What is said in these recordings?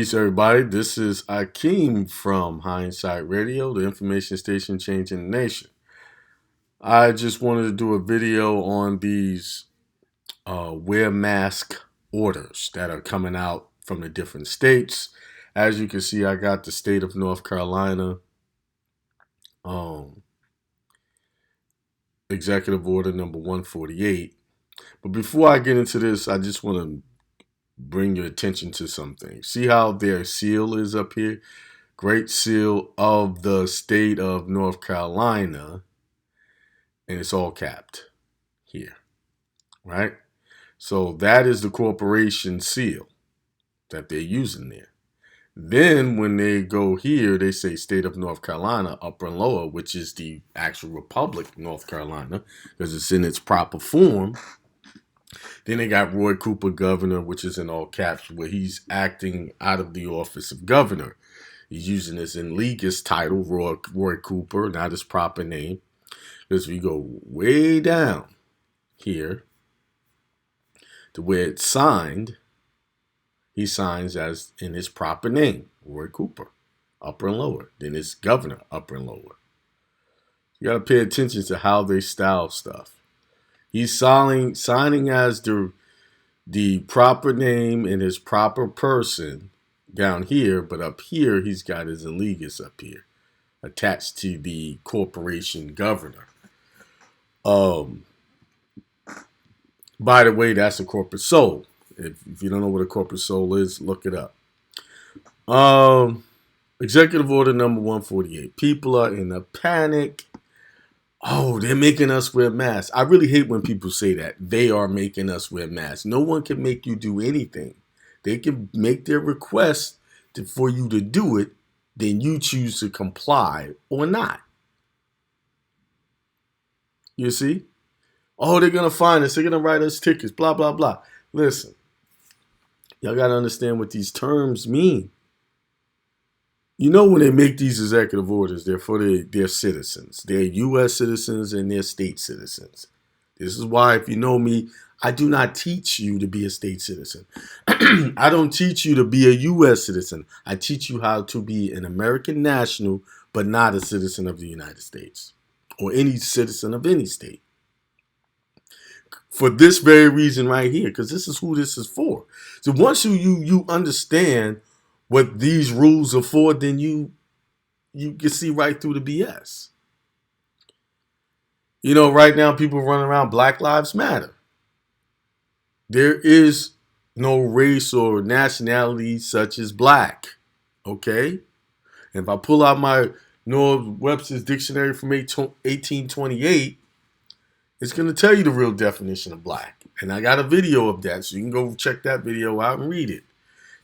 Peace, everybody. This is Akeem from Hindsight Radio, the information station changing the nation. I just wanted to do a video on these wear mask orders that are coming out from the different states. As you can see, I got the state of North Carolina executive order number 148. But before I get into this, I just want to bring your attention to something. See how their seal is up here? Great Seal of the state of North Carolina. And it's all capped here, right? So that is the corporation seal that they're using there. Then when they go here, they say state of North Carolina, upper and lower, which is the actual Republic North Carolina, because it's in its proper form. Then they got Roy Cooper, governor, which is in all caps, where he's acting out of the office of governor. He's using his enligist title, Roy Cooper, not his proper name. Because we go way down here to where it's signed, he signs as in his proper name, Roy Cooper, upper and lower. Then it's governor, upper and lower. You got to pay attention to how they style stuff. He's signing as the proper name and his proper person down here, but up here he's got his enligist up here attached to the corporation governor. By the way, that's a corporate soul. If you don't know what a corporate soul is, look it up. Executive order number 148. People are in a panic. Oh, they're making us wear masks. I really hate when people say that. They are making us wear masks. No one can make you do anything. They can make their request for you to do it, then you choose to comply or not. You see? Oh, they're going to fine us. They're going to write us tickets, blah, blah, blah. Listen, y'all got to understand what these terms mean. You know, when they make these executive orders, they're for their citizens. They're U.S. citizens and they're state citizens. This is why, if you know me, I do not teach you to be a state citizen. I don't teach you to be a U.S. citizen. I teach you how to be an American national, but not a citizen of the United States or any citizen of any state. For this very reason right here, because this is who this is for. So once you understand what these rules are for, then you can see right through the BS. You know, right now people running around Black Lives Matter. There is no race or nationality such as black. Okay? And if I pull out my Noah Webster's dictionary from 1828, it's going to tell you the real definition of black. And I got a video of that, so you can go check that video out and read it.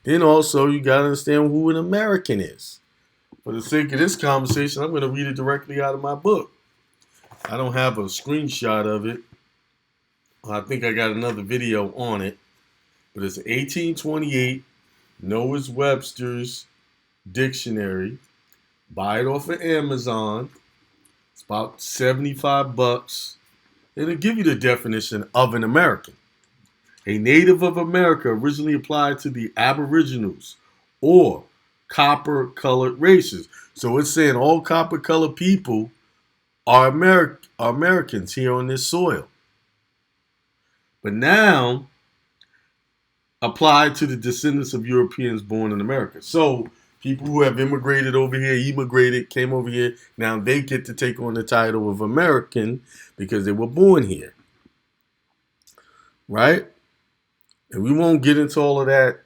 Then also, you got to understand who an American is. For the sake of this conversation, I'm going to read it directly out of my book. I don't have a screenshot of it. I think I got another video on it. But it's 1828 Noah Webster's dictionary. Buy it off of Amazon. It's about $75. It'll give you the definition of an American. A native of America originally applied to the Aboriginals or copper-colored races. So it's saying all copper-colored people are Americans here on this soil. But now, applied to the descendants of Europeans born in America. So people who have immigrated over here, came over here, now they get to take on the title of American because they were born here. Right? And we won't get into all of that,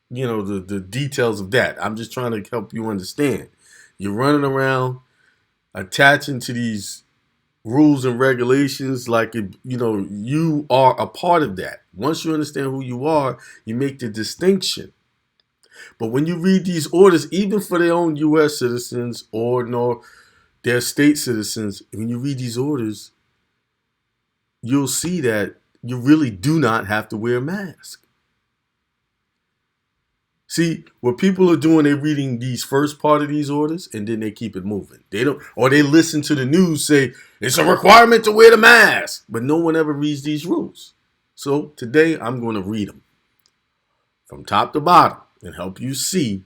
you know, the details of that. I'm just trying to help you understand. You're running around attaching to these rules and regulations like, you are a part of that. Once you understand who you are, you make the distinction. But when you read these orders, even for their own U.S. citizens or their state citizens, when you read these orders, you'll see that you really do not have to wear a mask. See, what people are doing, they're reading these first part of these orders and then they keep it moving. They listen to the news say, it's a requirement to wear the mask, but no one ever reads these rules. So today I'm going to read them from top to bottom. and help you see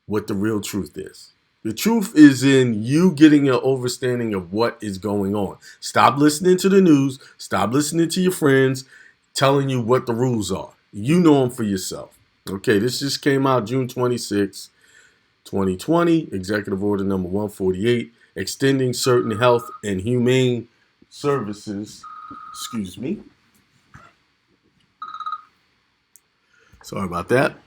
what the real truth is. The truth is in you getting an understanding of what is going on. Stop listening to the news. Stop listening to your friends telling you what the rules are. You know them for yourself. Okay, this just came out June 26, 2020. Executive Order number 148, extending certain health and humane services. Excuse me. Sorry about that.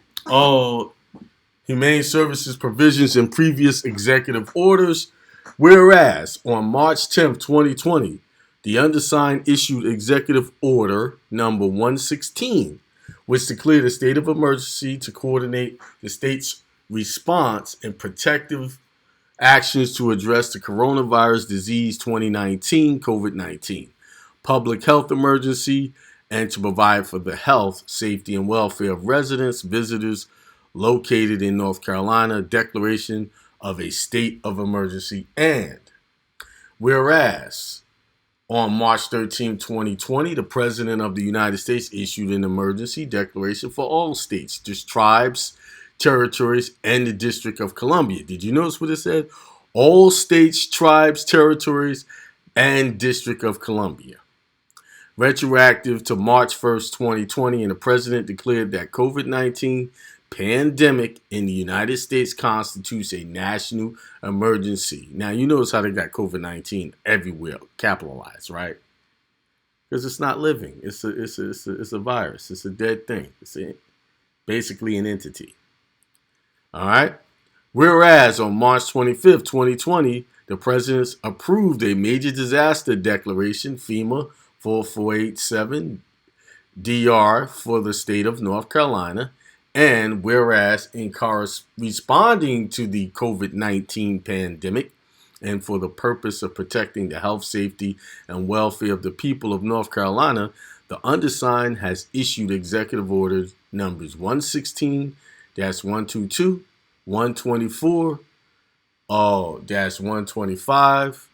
Humane services provisions in previous executive orders. Whereas on March 10th, 2020, the undersigned issued executive order number 116, which declared a state of emergency to coordinate the state's response and protective actions to address the coronavirus disease 2019, COVID-19, public health emergency, and to provide for the health, safety, and welfare of residents, visitors located in North Carolina, declaration of a state of emergency. And whereas on March 13, 2020, the President of the United States issued an emergency declaration for all states, just tribes, territories, and the District of Columbia. Did you notice what it said? All states, tribes, territories, and District of Columbia. Retroactive to March 1st, 2020, and the President declared that COVID-19 pandemic in the United States constitutes a national emergency. Now, you notice how they got COVID-19 everywhere, capitalized, right? Because it's not living. It's a virus. It's a dead thing. It's basically an entity. All right? Whereas on March 25th, 2020, the President approved a major disaster declaration, FEMA 4487 DR, for the state of North Carolina. And whereas in responding to the COVID-19 pandemic and for the purpose of protecting the health, safety, and welfare of the people of North Carolina, the undersigned has issued executive orders numbers 116-122, 124, 125,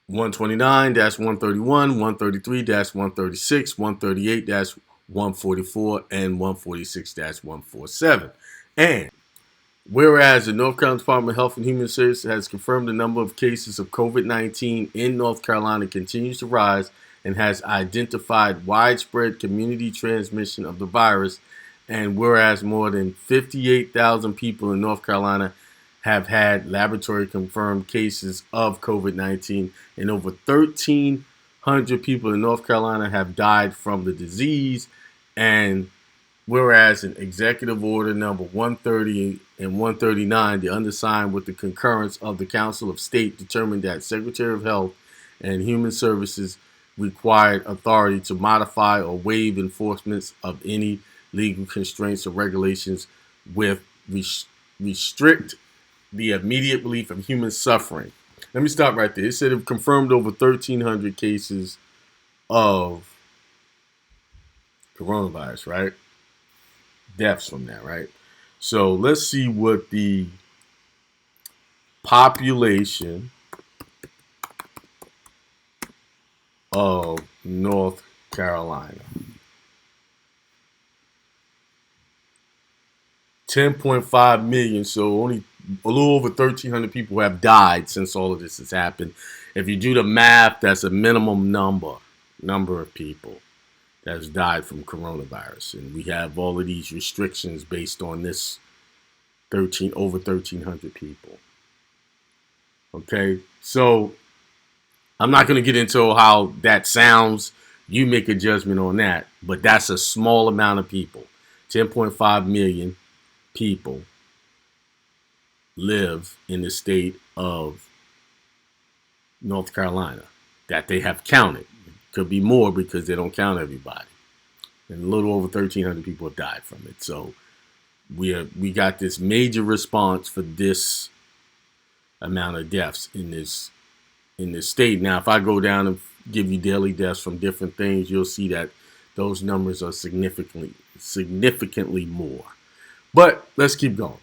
129-131, 133-136, 138-144, and 146-147. And whereas the North Carolina Department of Health and Human Services has confirmed the number of cases of COVID-19 in North Carolina continues to rise and has identified widespread community transmission of the virus, and whereas more than 58,000 people in North Carolina have had laboratory confirmed cases of COVID-19, and over 1,300 people in North Carolina have died from the disease. And whereas in executive order number 130 and 139, the undersigned with the concurrence of the Council of State determined that Secretary of Health and Human Services required authority to modify or waive enforcements of any legal constraints or regulations with restrict the immediate relief of human suffering. Let me stop right there. It said it confirmed over 1,300 cases of coronavirus, right? Deaths from that, right? So let's see what the population of North Carolina. 10.5 million, so only a little over 1,300 people have died since all of this has happened. If you do the math, that's a minimum number of people that has died from coronavirus. And we have all of these restrictions based on this over 1,300 people. Okay, so I'm not going to get into how that sounds. You make a judgment on that, but that's a small amount of people. 10.5 million people live in the state of North Carolina that they have counted. Could be more because they don't count everybody. And a little over 1,300 people have died from it. So we got this major response for this amount of deaths in this state. Now, if I go down and give you daily deaths from different things, you'll see that those numbers are significantly more. But let's keep going.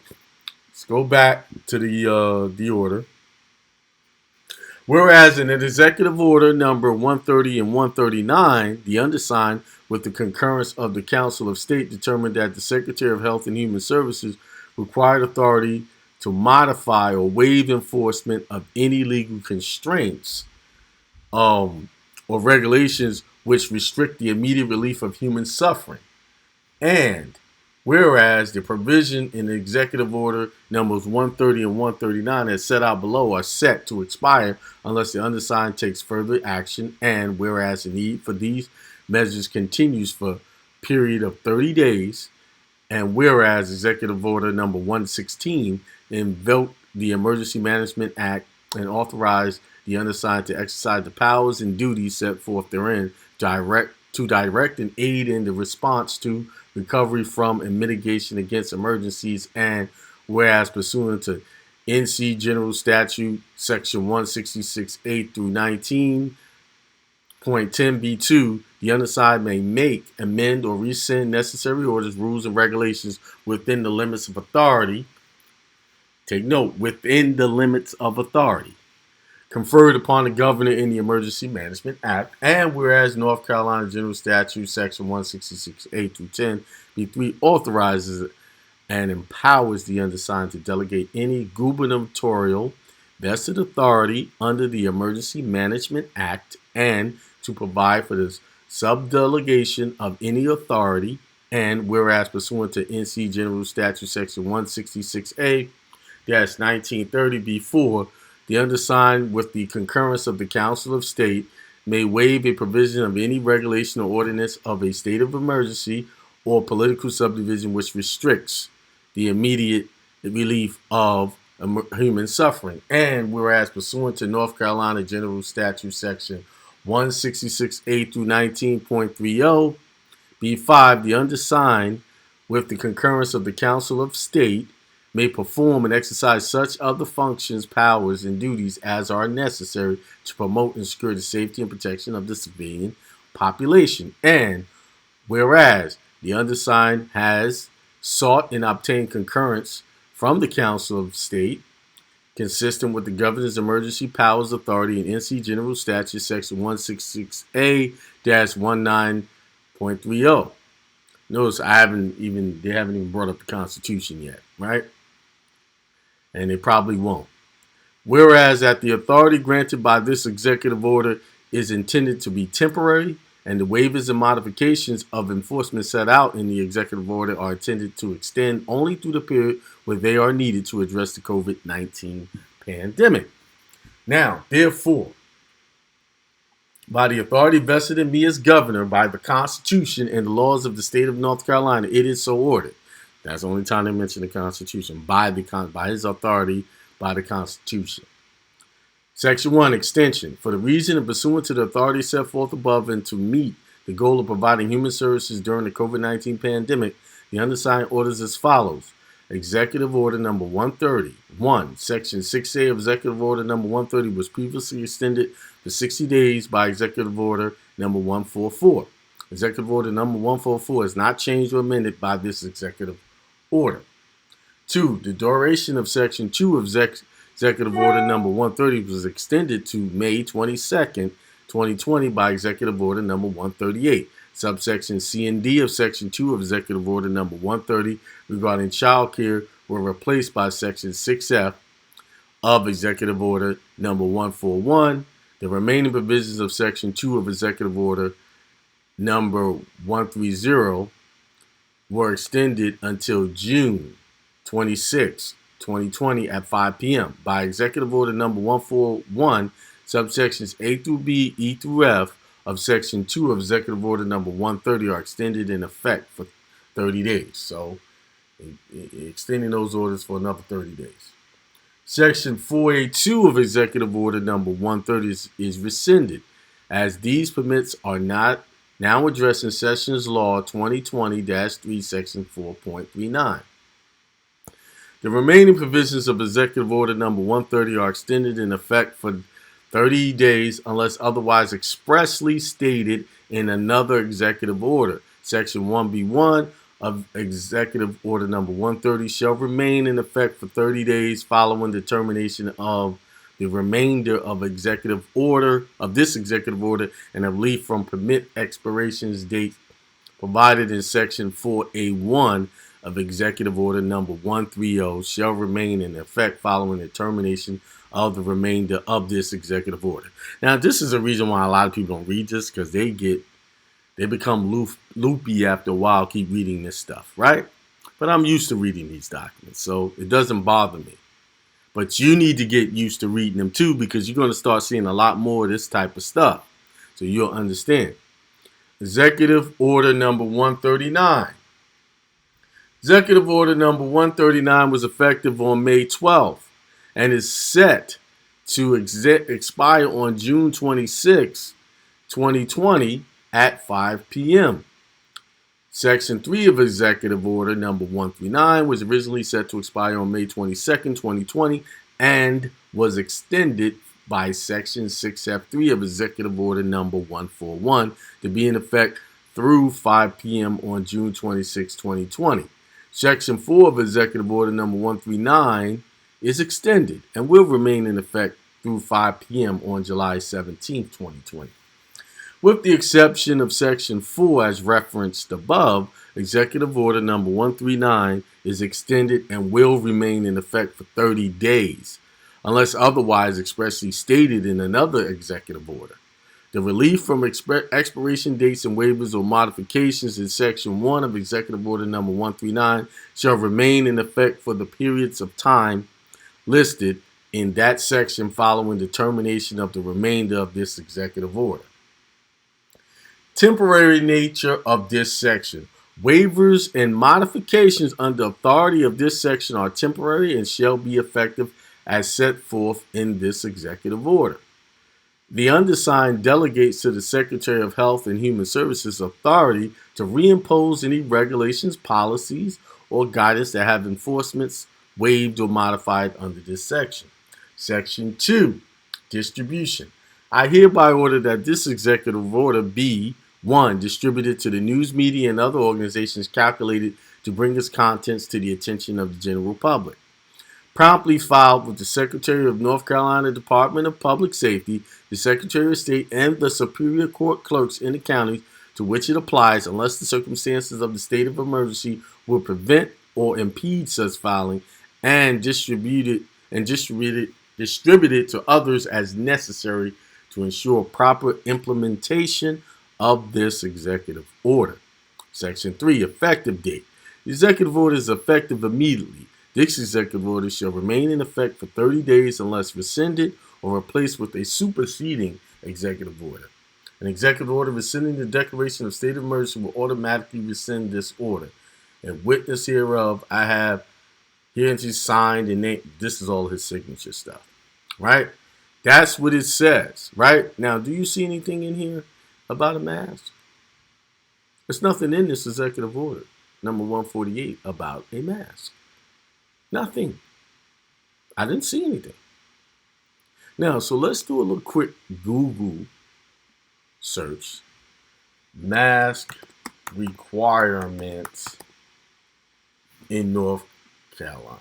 Let's go back to the order. Whereas in Executive Order number 130 and 139, the undersigned, with the concurrence of the Council of State, determined that the Secretary of Health and Human Services required authority to modify or waive enforcement of any legal constraints or regulations which restrict the immediate relief of human suffering. And whereas the provision in the Executive Order numbers 130 and 139 as set out below are set to expire unless the undersigned takes further action, and whereas the need for these measures continues for a period of 30 days, and whereas Executive Order number 116 invoked the Emergency Management Act and authorized the undersigned to exercise the powers and duties set forth therein to direct and aid in the response to, recovery from, and mitigation against emergencies, and whereas pursuant to NC General Statute Section 166A through 19.10b2, the undersigned may make, amend, or rescind necessary orders, rules, and regulations within the limits of authority. Take note, within the limits of authority conferred upon the governor in the Emergency Management Act, and whereas North Carolina General Statute Section 166A through 10b3 authorizes and empowers the undersigned to delegate any gubernatorial vested authority under the Emergency Management Act and to provide for the subdelegation of any authority, and whereas pursuant to NC General Statute Section 166A-1930b4, the undersigned, with the concurrence of the Council of State, may waive a provision of any regulation or ordinance of a state of emergency or political subdivision which restricts the immediate relief of human suffering. And whereas pursuant to North Carolina General Statute Section 166A through 19.30, B5, the undersigned, with the concurrence of the Council of State, may perform and exercise such other functions, powers, and duties as are necessary to promote and secure the safety and protection of the civilian population. And whereas the undersigned has sought and obtained concurrence from the Council of State, consistent with the Governor's Emergency Powers Authority and NC General Statute Section 166A-19.30. Notice they haven't even brought up the Constitution yet, right? And they probably won't. Whereas that the authority granted by this executive order is intended to be temporary, and the waivers and modifications of enforcement set out in the executive order are intended to extend only through the period where they are needed to address the COVID-19 pandemic. Now, therefore, by the authority vested in me as governor by the Constitution and the laws of the state of North Carolina, it is so ordered. That's the only time they mention the Constitution, by his authority, by the Constitution. Section 1, extension. For the reason and pursuant to the authority set forth above and to meet the goal of providing human services during the COVID-19 pandemic, the undersigned orders as follows. Executive Order number 130. 1. Section 6A of Executive Order number 130 was previously extended for 60 days by Executive Order number 144. Executive Order number 144 is not changed or amended by this executive order. 2. The duration of Section 2 of Executive Order number 130 was extended to May 22nd, 2020 by Executive Order number 138. Subsection C and D of Section 2 of Executive Order number 130 regarding child care were replaced by Section 6F of Executive Order number 141. The remaining provisions of Section 2 of Executive Order number 130 were extended until June 26, 2020 at 5 p.m. by Executive Order number 141, subsections A through B, E through F of Section 2 of Executive Order number 130 are extended in effect for 30 days. So, extending those orders for another 30 days. Section 4A2 of Executive Order number 130 is rescinded, as these permits are not now addressing Sessions Law 2020-3, Section 4.39. The remaining provisions of Executive Order number 130 are extended in effect for 30 days unless otherwise expressly stated in another executive order. Section 1B1 of Executive Order number 130 shall remain in effect for 30 days following the termination of the remainder of this executive order and a relief from permit expirations date provided in Section 4A1 of Executive Order Number 130 shall remain in effect following the termination of the remainder of this executive order. Now, this is a reason why a lot of people don't read this, because they become loopy after a while, keep reading this stuff, right? But I'm used to reading these documents, so it doesn't bother me. But you need to get used to reading them too, because you're going to start seeing a lot more of this type of stuff, so you'll understand. Executive Order Number 139. Executive Order Number 139 was effective on May 12th and is set to expire on June 26, 2020 at 5 p.m. Section 3 of Executive Order Number 139 was originally set to expire on May 22nd, 2020 and was extended by Section 6F3 of Executive Order Number 141 to be in effect through 5 p.m. on June 26, 2020. Section 4 of Executive Order Number 139 is extended and will remain in effect through 5 p.m. on July 17, 2020. With the exception of Section 4 as referenced above, Executive Order Number 139 is extended and will remain in effect for 30 days, unless otherwise expressly stated in another executive order. The relief from expiration dates and waivers or modifications in Section 1 of Executive Order Number 139 shall remain in effect for the periods of time listed in that section following the termination of the remainder of this executive order. Temporary nature of this section. Waivers and modifications under authority of this section are temporary and shall be effective as set forth in this executive order. The undersigned delegates to the Secretary of Health and Human Services authority to reimpose any regulations, policies, or guidance that have enforcements waived or modified under this section. Section 2, distribution. I hereby order that this executive order be 1. Distributed to the news media and other organizations calculated to bring its contents to the attention of the general public. Promptly filed with the Secretary of North Carolina Department of Public Safety, the Secretary of State, and the Superior Court clerks in the county to which it applies, unless the circumstances of the state of emergency will prevent or impede such filing, and distributed to others as necessary to ensure proper implementation of this executive order. Section 3, effective date. The executive order is effective immediately. This executive order shall remain in effect for 30 days unless rescinded or replaced with a superseding executive order. An executive order rescinding the declaration of state of emergency will automatically rescind this order. And witness hereof, I have hereunto signed and named. This is all his signature stuff, right? That's what it says, right? Now, do you see anything in here about a mask? There's nothing in this executive order, number 148, about a mask. Nothing. I didn't see anything. Now, so let's do a little quick Google search. Mask requirements in North Carolina.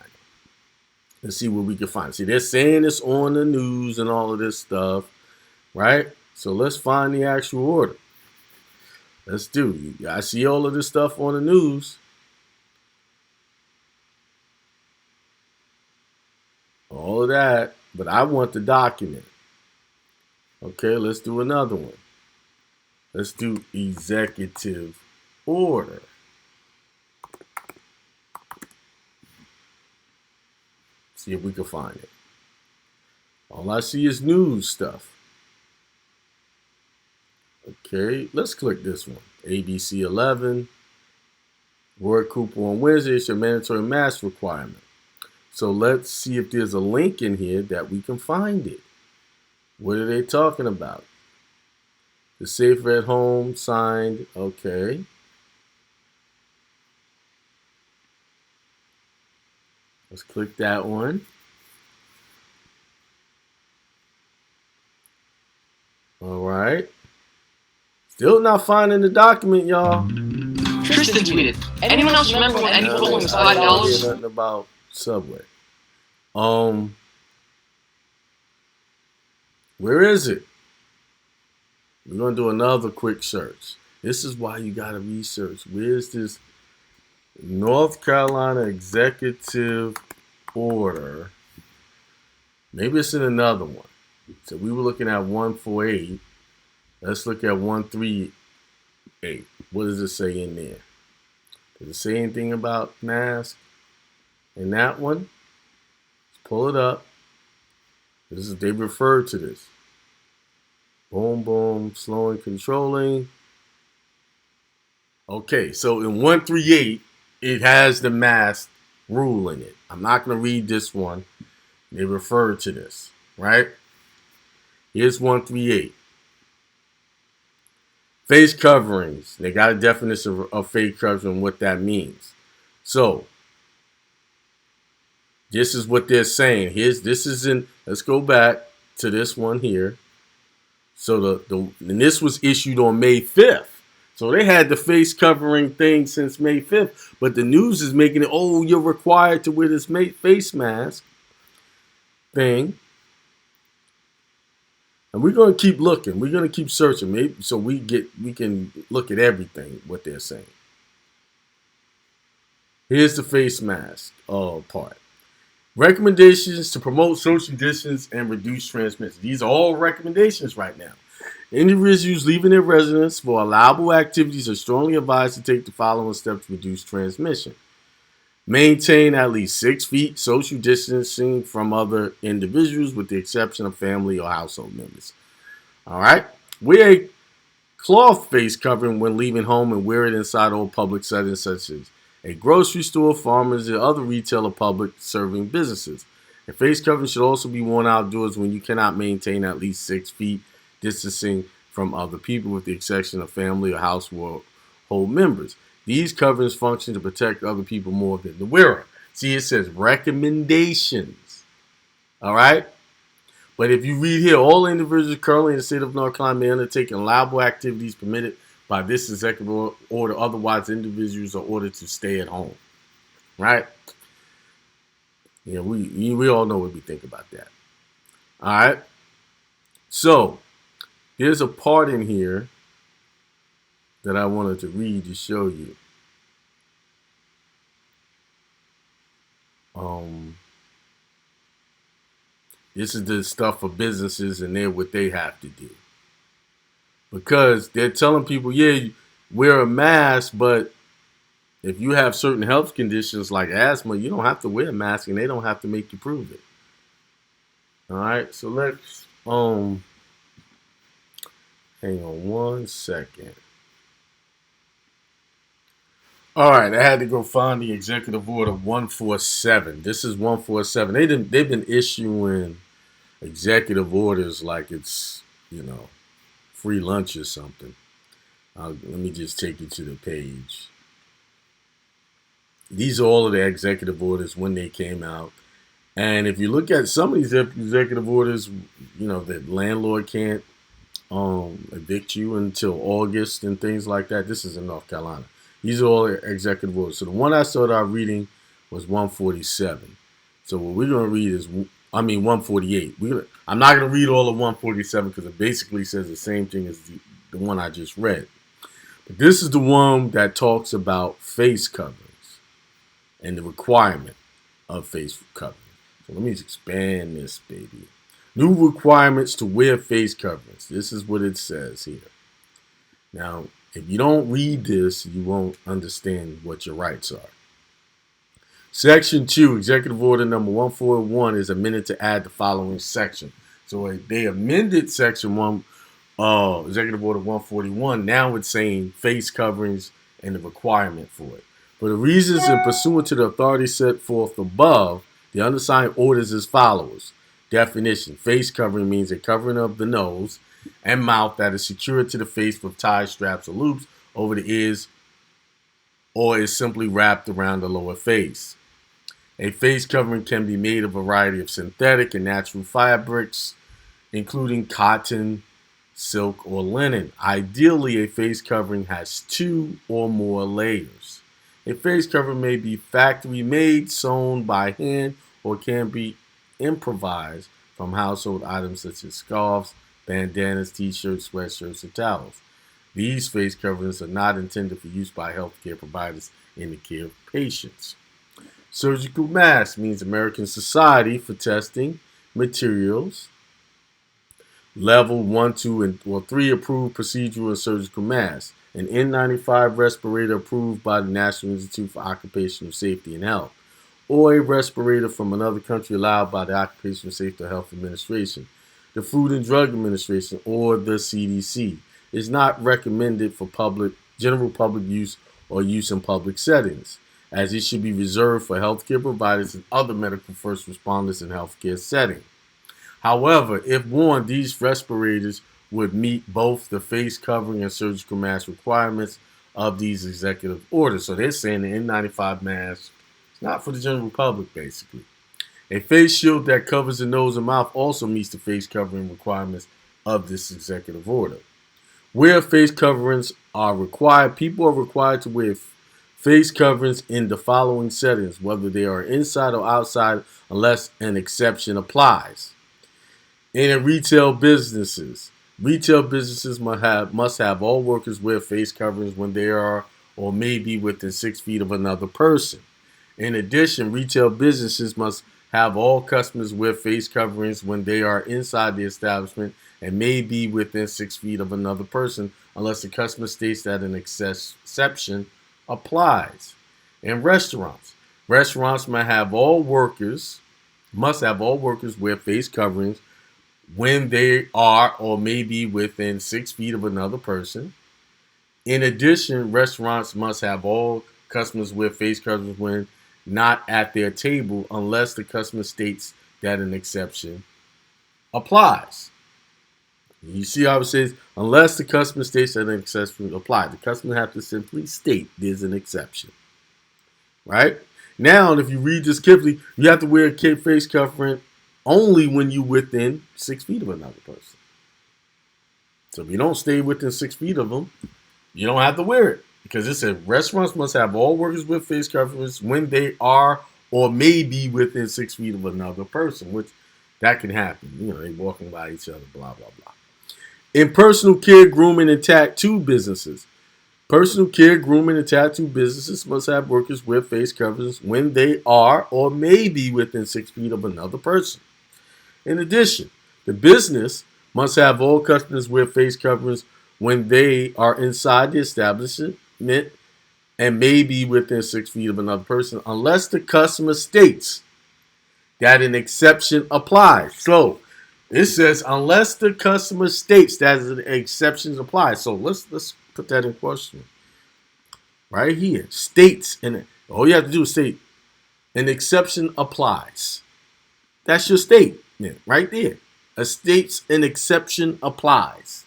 Let's see what we can find. See, they're saying it's on the news and all of this stuff, right? So let's find the actual order. Let's do. I see all of this stuff on the news. All of that, but I want the document. Okay, let's do another one. Let's do executive order. See if we can find it. All I see is news stuff. Okay, let's click this one. ABC 11. Word coupon Wednesday is your mandatory mask requirement. So let's see if there's a link in here that we can find it. What are they talking about? The Safer at Home signed. Okay. Let's click that one. All right. Still not finding the document, y'all. Tristan tweeted. Anyone else remember when any polling was $5? I don't hear nothing about Subway. Where is it? We're going to do another quick search. This is why you got to research. Where's this North Carolina executive order? Maybe it's in another one. So we were looking at 148. Let's look at 138. What does it say in there? Does it say anything about mask? In that one, let's pull it up. They refer to this. Boom, boom, slowing, controlling. Okay, so in 138, it has the mask rule in it. I'm not going to read this one. They refer to this, right? Here's 138. Face coverings. They got a definition of face covering, what that means. So, this is what they're saying. Let's go back to this one here. So and this was issued on May 5th. So they had the face covering thing since May 5th. But the news is making it, oh, you're required to wear this face mask thing. And we're going to keep looking. We're going to keep searching, maybe, so we can look at everything, what they're saying. Here's the face mask part. Recommendations to promote social distance and reduce transmission. These are all recommendations right now. Individuals leaving their residence for allowable activities are strongly advised to take the following steps to reduce transmission. Maintain at least 6 feet social distancing from other individuals with the exception of family or household members. All right? Wear a cloth face covering when leaving home and wear it inside all public settings such as a grocery store, farmers, and other retail or public serving businesses. A face covering should also be worn outdoors when you cannot maintain at least 6 feet distancing from other people with the exception of family or household members. These coverings function to protect other people more than the wearer. See, it says recommendations. All right? But if you read here, all individuals currently in the state of North Carolina may undertake allowable activities permitted by this executive order. Otherwise, individuals are ordered to stay at home. Right? Yeah, we all know what we think about that. All right? So, there's a part in here that I wanted to read to show you. This is the stuff for businesses and what they have to do. Because they're telling people, yeah, wear a mask, but if you have certain health conditions like asthma, you don't have to wear a mask and they don't have to make you prove it. All right, so let's hang on one second. All right, I had to go find the executive order 147. This is 147. They've been issuing executive orders like it's, free lunch or something. Let me just take you to the page. These are all of the executive orders when they came out. And if you look at some of these executive orders, the landlord can't evict you until August and things like that. This is in North Carolina. These are all executive orders. So the one I started out reading was 147. So what we're going to read is, 148. I'm not going to read all of 147 because it basically says the same thing as the one I just read. But this is the one that talks about face coverings and the requirement of face coverings. So let me expand this, baby. New requirements to wear face coverings. This is what it says here. Now, if you don't read this, you won't understand what your rights are. Section 2, Executive Order number 141 is amended to add the following section. So they amended Section 1, Executive Order 141. Now it's saying face coverings and the requirement for it. For the reasons and pursuant to the authority set forth above, the undersigned orders as follows. Definition. Face covering means a covering of the nose and mouth that is secured to the face with ties, straps, or loops over the ears or is simply wrapped around the lower face. A face covering can be made of a variety of synthetic and natural fabrics, including cotton, silk, or linen. Ideally, a face covering has 2 or more layers. A face covering may be factory made, sewn by hand, or can be improvised from household items such as scarves, bandanas, t-shirts, sweatshirts, and towels. These face coverings are not intended for use by healthcare providers in the care of patients. Surgical mask means American Society for Testing Materials Level 1, 2, and 3 approved procedural and surgical masks. An N95 respirator approved by the National Institute for Occupational Safety and Health, or a respirator from another country allowed by the Occupational Safety and Health Administration. The Food and Drug Administration, or the CDC, is not recommended for general public use or use in public settings, as it should be reserved for healthcare providers and other medical first responders in healthcare settings. However, if worn, these respirators would meet both the face covering and surgical mask requirements of these executive orders. So they're saying the N95 mask is not for the general public, basically. A face shield that covers the nose and mouth also meets the face covering requirements of this executive order. Where face coverings are required, people are required to wear face coverings in the following settings, whether they are inside or outside, unless an exception applies. In retail businesses must have all workers wear face coverings when they are or may be within 6 feet of another person. In addition, retail businesses must have all customers wear face coverings when they are inside the establishment and may be within 6 feet of another person, unless the customer states that an exception applies. In restaurants must have all workers wear face coverings when they are or may be within 6 feet of another person. In addition, restaurants must have all customers wear face coverings when not at their table, unless the customer states that an exception applies. You see how it says, unless the customer states that an exception applies. The customer has to simply state there's an exception. Right? Now, if you read this carefully, you have to wear a face covering only when you're within 6 feet of another person. So if you don't stay within 6 feet of them, you don't have to wear it. Because it said restaurants must have all workers with face coverings when they are or may be within 6 feet of another person, which that can happen. You know, they're walking by each other, blah, blah, blah. In personal care, grooming, and tattoo businesses, personal care, grooming, and tattoo businesses must have workers wear face coverings when they are or may be within 6 feet of another person. In addition, the business must have all customers wear face coverings when they are inside the establishment and may be within 6 feet of another person, unless the customer states that an exception applies. So it says unless the customer states that an exception applies. So let's put that in question. Right here, states, and all you have to do is state an exception applies. That's your statement right there. A states an exception applies.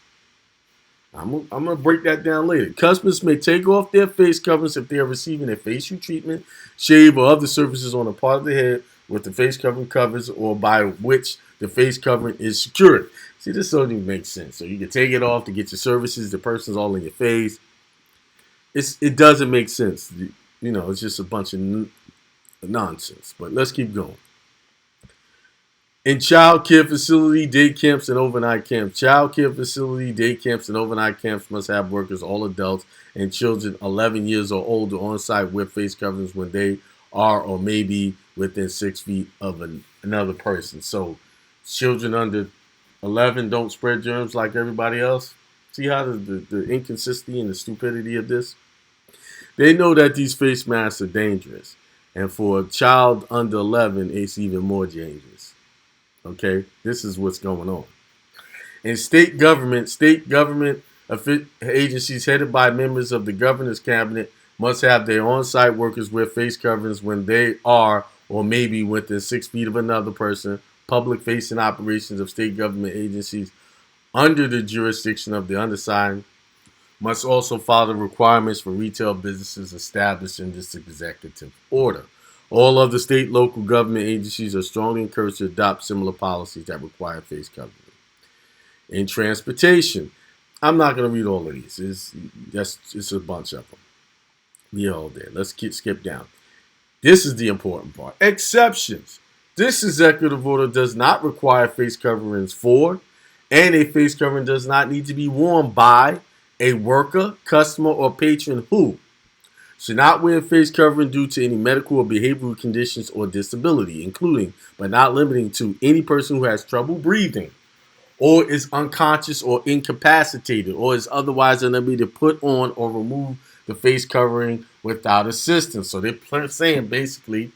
I'm going to break that down later. Customers may take off their face coverings if they are receiving a facial treatment, shave, or other services on a part of the head with the face covering covers or by which the face covering is secured. See, this doesn't even make sense. So you can take it off to get your services. The person's all in your face. It doesn't make sense. You know, it's just a bunch of nonsense. But let's keep going. In child care facility, day camps, and overnight camps. Child care facility, day camps, and overnight camps must have workers, all adults, and children 11 years or older on site with face coverings when they are or may be within 6 feet of another person. So children under 11 don't spread germs like everybody else. See how the inconsistency and the stupidity of this? They know that these face masks are dangerous. And for a child under 11, it's even more dangerous. Okay, this is what's going on. In state government agencies headed by members of the governor's cabinet must have their on-site workers wear face coverings when they are or may be within 6 feet of another person. Public-facing operations of state government agencies under the jurisdiction of the undersigned must also follow the requirements for retail businesses established in this executive order. All other state, local government agencies are strongly encouraged to adopt similar policies that require face covering. In transportation, I'm not going to read all of these. It's a bunch of them. Be all there. Let's skip down. This is the important part. Exceptions. This executive order does not require face coverings for, and a face covering does not need to be worn by a worker, customer, or patron who should not wear a face covering due to any medical or behavioral conditions or disability, including but not limiting to any person who has trouble breathing, or is unconscious or incapacitated, or is otherwise unable to put on or remove the face covering without assistance. So they're saying basically,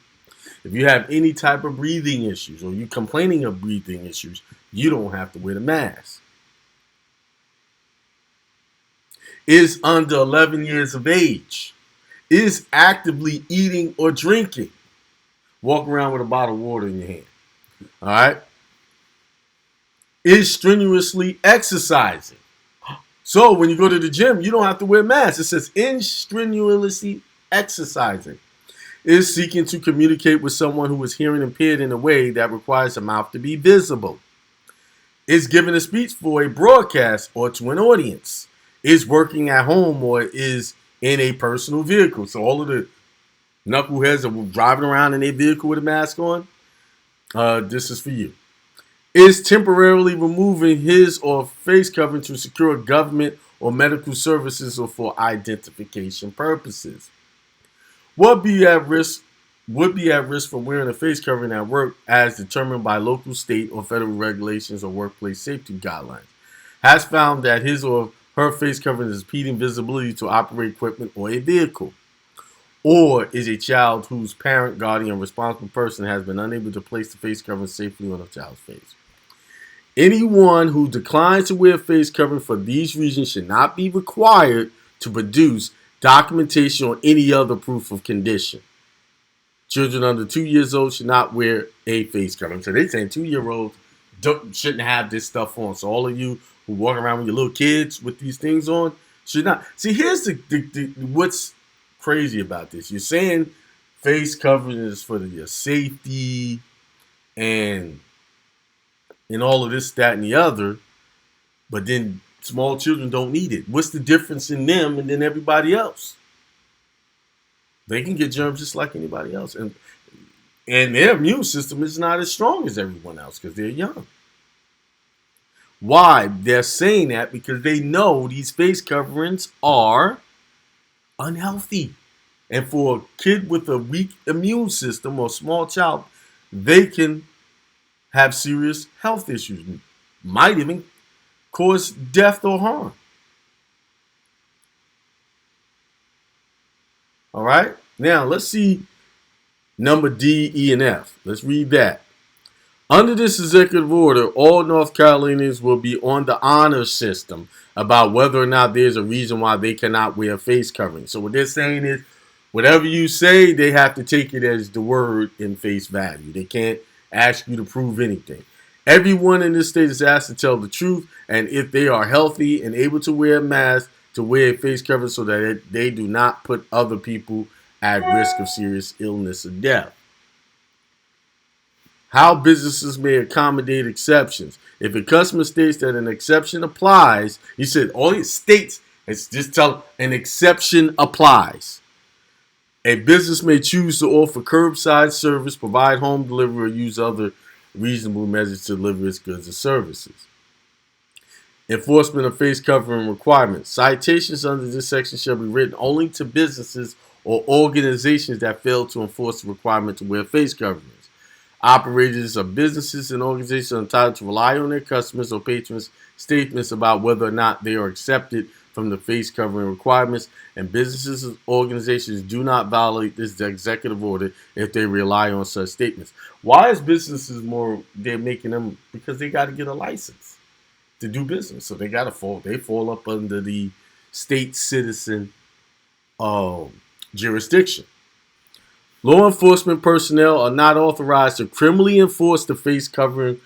if you have any type of breathing issues or you're complaining of breathing issues, you don't have to wear the mask. Is under 11 years of age. Is actively eating or drinking. Walk around with a bottle of water in your hand. All right. Is strenuously exercising. So when you go to the gym, you don't have to wear masks. It says in strenuously exercising. Is seeking to communicate with someone who is hearing impaired in a way that requires the mouth to be visible. Is giving a speech for a broadcast or to an audience. Is working at home or is in a personal vehicle. So all of the knuckleheads that were driving around in their vehicle with a mask on, this is for you. Is temporarily removing his or face covering to secure government or medical services or for identification purposes. Would be at risk from wearing a face covering at work as determined by local, state, or federal regulations or workplace safety guidelines. Has found that his or her face covering is impeding visibility to operate equipment or a vehicle. Or is a child whose parent, guardian, or responsible person has been unable to place the face covering safely on a child's face. Anyone who declines to wear a face covering for these reasons should not be required to produce documentation or any other proof of condition. Children under 2 years old should not wear a face covering. So they're saying 2-year-olds shouldn't have this stuff on. So all of you who walk around with your little kids with these things on should not. See, here's the what's crazy about this. You're saying face covering is for your safety and all of this, that, and the other, but then small children don't need it. What's the difference in them and then everybody else? They can get germs just like anybody else. And their immune system is not as strong as everyone else because they're young. Why? They're saying that because they know these face coverings are unhealthy. And for a kid with a weak immune system or a small child, they can have serious health issues. Might even cause death or harm. All right? Now, let's see number D, E, and F. Let's read that. Under this executive order, all North Carolinians will be on the honor system about whether or not there's a reason why they cannot wear a face covering. So what they're saying is, whatever you say, they have to take it as the word in face value. They can't ask you to prove anything. Everyone in this state is asked to tell the truth, and if they are healthy and able to wear a mask, to wear a face covering so that they do not put other people at risk of serious illness or death. How businesses may accommodate exceptions. If a customer states that an exception applies, he said all it states is just tell an exception applies. A business may choose to offer curbside service, provide home delivery, or use other reasonable measures to deliver its goods or services. Enforcement of face covering requirements. Citations under this section shall be written only to businesses or organizations that fail to enforce the requirement to wear face coverings. Operators of businesses and organizations are entitled to rely on their customers or patrons' statements about whether or not they are accepted from the face covering requirements, and businesses and organizations do not violate this executive order if they rely on such statements. Why is businesses they're making them, because they got to get a license to do business. So they fall up under the state citizen jurisdiction. Law enforcement personnel are not authorized to criminally enforce the face covering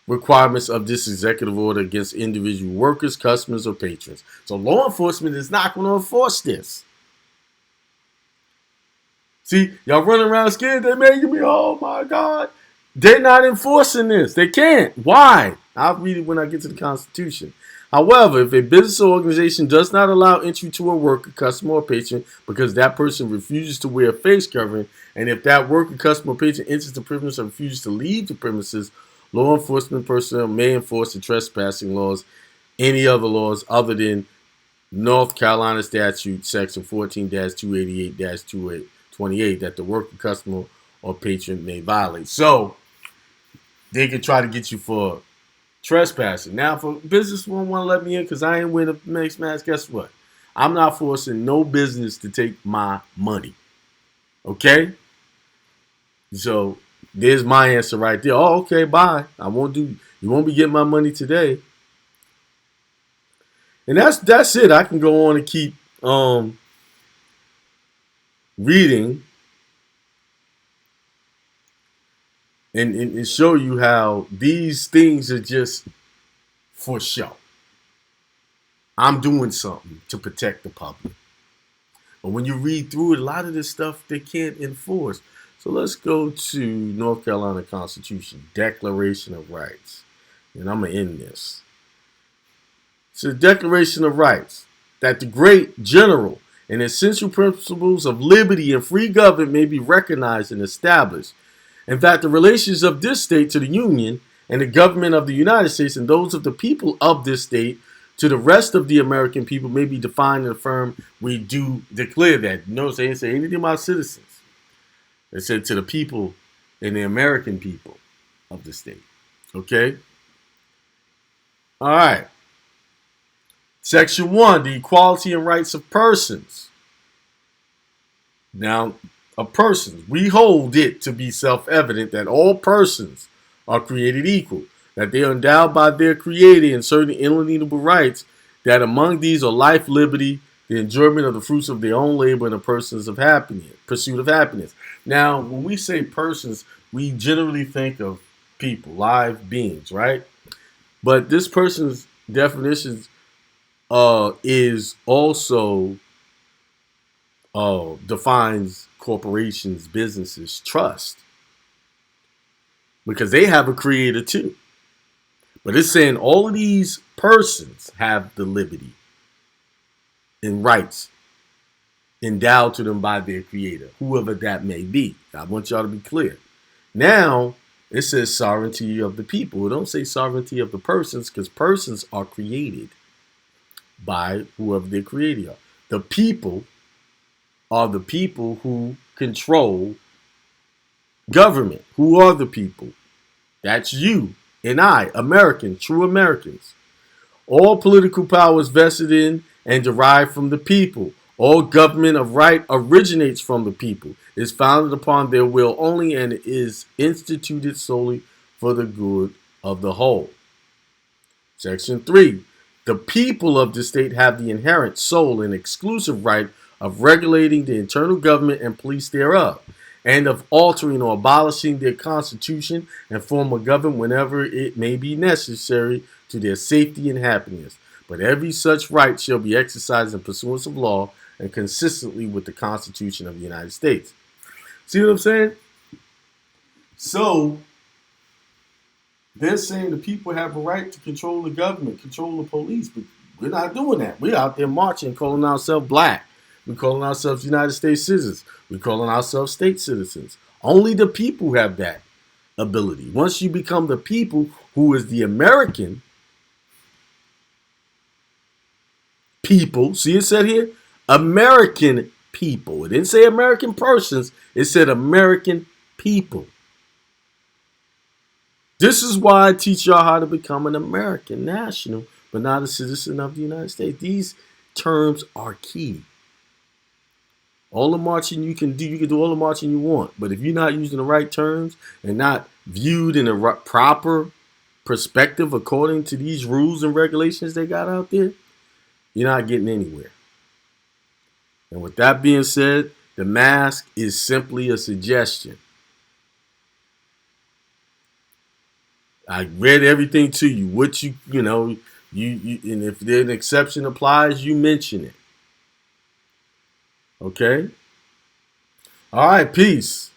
requirements of this executive order against individual workers, customers, or patrons. So law enforcement is not going to enforce this. See, y'all running around scared, they're making me, oh my God. They're not enforcing this. They can't. Why? I'll read it when I get to the Constitution. However, if a business or organization does not allow entry to a worker, customer, or patron because that person refuses to wear a face covering, and if that worker, customer, or patron enters the premises or refuses to leave the premises, law enforcement personnel may enforce the trespassing laws, any other laws other than North Carolina statute section 14-288-28 that the worker, customer, or patron may violate. So they can try to get you for trespassing. Now, if a business won't want to let me in because I ain't wearing a face mask, guess what? I'm not forcing no business to take my money. Okay? So there's my answer right there. Oh, okay, bye. You won't be getting my money today. And that's it. I can go on and keep reading and show you how these things are just for show. I'm doing something to protect the public. But when you read through it, a lot of this stuff they can't enforce. So let's go to North Carolina Constitution, Declaration of Rights. And I'm going to end this. It's a Declaration of Rights that the great general and essential principles of liberty and free government may be recognized and established, and that the relations of this state to the Union and the government of the United States and those of the people of this state to the rest of the American people may be defined and affirmed. We do declare that. Notice they didn't say anything about citizens. They said to the people and the American people of the state. Okay? All right. Section 1, the equality and rights of persons. Now, of persons, we hold it to be self-evident that all persons are created equal, that they are endowed by their creator in certain inalienable rights, that among these are life, liberty, the enjoyment of the fruits of their own labor, and the pursuit of happiness. Now, when we say persons, we generally think of people, live beings, right? But this person's definition is also defines corporations, businesses, trust, because they have a creator too. But it's saying all of these persons have the liberty and rights endowed to them by their creator, whoever that may be. I want y'all to be clear. Now, it says sovereignty of the people. It don't say sovereignty of the persons, because persons are created by whoever their creator are. The people are the people who control government. Who are the people? That's you and I, Americans, true Americans. All political power is vested in and derived from the people. All government of right originates from the people, is founded upon their will only, and is instituted solely for the good of the whole. Section 3. The people of the state have the inherent sole and exclusive right of regulating the internal government and police thereof, and of altering or abolishing their constitution and form of government whenever it may be necessary to their safety and happiness. But every such right shall be exercised in pursuance of law and consistently with the Constitution of the United States. See what I'm saying? So, they're saying the people have a right to control the government, control the police, but we're not doing that. We're out there marching, calling ourselves black. We're calling ourselves United States citizens. We're calling ourselves state citizens. Only the people have that ability. Once you become the people, who is the American people, see it said here? American people. It didn't say American persons. It said American people. This is why I teach y'all how to become an American national, but not a citizen of the United States. These terms are key. All the marching you can do all the marching you want. But if you're not using the right terms and not viewed in a proper perspective according to these rules and regulations they got out there, you're not getting anywhere. And with that being said, the mask is simply a suggestion. I read everything to you. What you and if an exception applies, you mention it. Okay? All right, peace.